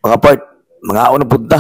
Mga part, mga ako na punta.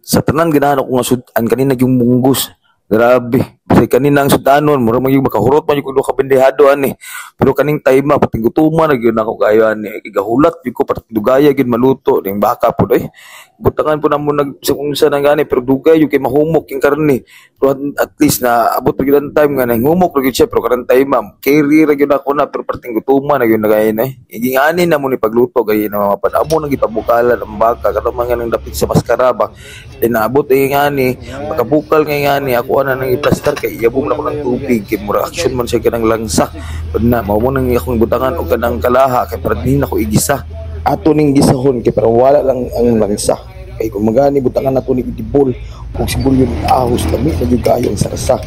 Sa tanan, ganahan ako nga sudan kanina yung munggos. Grabe. Kasi kanina ang sudanon, mura mo yung makahurot man yung kulo kabindehado ani. Pero kaning time pating gutuman na gyud ako kayo ani. Igahulat yung ko pating dugaya gyud maluto ning baka pud eh. Butangan po na mo nag kung sa nang gani pero dugay yung kay mahumok yung karne. Pero at least na abot gyud ang time nga nahumok gyud siya pero karang time carry ra gyud ako na pero pating gutuman na gyud na kay eh. Igingani na mo ni pagluto kay na mapad amo nang gipabukalan ang baka karon man nga nang dapit sa maskaraba. Then naabot ay ngani pagkabukal ngay ngani ako na nang i-plaster kay iyabong na ko ng tubig kay mura action man siya kanang langsa pud na mao mo nang akong butangan og kanang kalaha kay para din ako igisa ato ning gisahon kay para wala lang ang langsa kay kung magani butangan nato ni idibol ug sibol yung ahos lami na jud kayo ang sarsa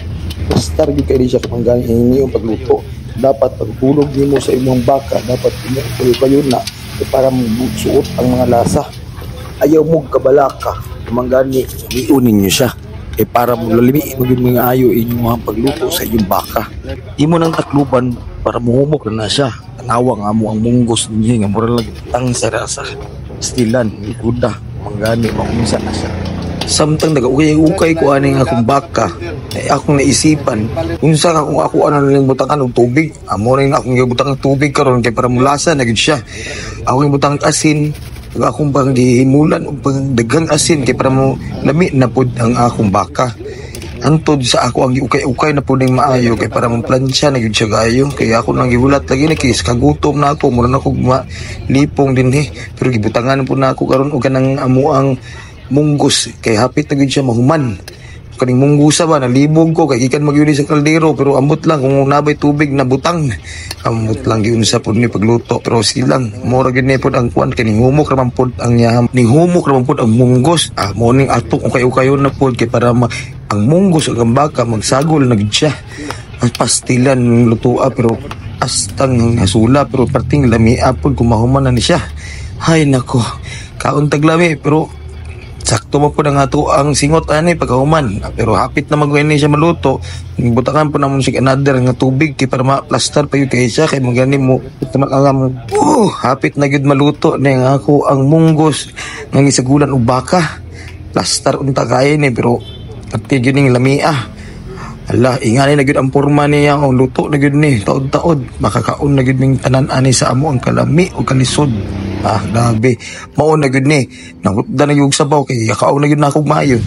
plaster gyud kay di siya kamangani hingyo pagluto dapat pagtulog nimo sa imong baka dapat imo kayo na para suot ang mga lasa ayaw mo kabalaka kamangani iunin niyo siya para mulalimi maging mga ayo inyong mga pagluto sa inyong baka. Imo nang takluban para muhumok na siya. Tanawa nga mo ang munggos niya nga mura lang tang sarasa. Stilan, ikuda, manggani, makumisa na siya. Samtang nag-ukay-ukay ko aning akong baka, akong naisipan, unsa ka kung ako ano lang butangan og tubig, amo rin akong gibutang tubig karon kay para mulasa na gid siya. Ako gibutang asin, akong bang gihimulan o pang dagang asin kay para mo lami na pud ang akong baka antod sa ako ang giukay-ukay na pud ning maayo kay para mo plansya na gyud siya gayo kay ako nang gihulat lagi na kay kagutom na ako mura na ko lipong dinhi pero gibutangan pud na ako karon og kanang amuang munggos kay hapit na gyud siya mahuman kaning munggusa ba nalibog ko kay gikan magyuni sa kaldero pero ambot lang kung nabay tubig na butang ambot lang gyud sa pud ni pagluto pero silang mura gyud ni pud ang kuan kaning humok ra man pud ang yaham ning humok ra man pud ang munggos mo ning atok kay ukayon na pud kay para ang munggos ug ang baka magsagol na gyud siya ang pastilan lutoa pero astang asula pero parting lamia pud kumahuman na ni siya hay nako kauntag lami pero sakto mo po na nga to ang singot ani pagkahuman pero hapit na magwini siya maluto butakan po namon sig another nga tubig kay para ma-plaster pa yun kay siya kay magani mo tumakangam hapit na gyud maluto ning ako ang munggos nga gisagulan og baka plaster unta kay ni pero at gyud ning lamia ala ingani na gyud ang porma niya ang luto na gyud ni taod-taod makakaon na gyud ning tanan ani sa amo ang kalami o kalisod grabe mao na gyud ni nangutda na gyud sabaw kay kaon na gyud na akong maayo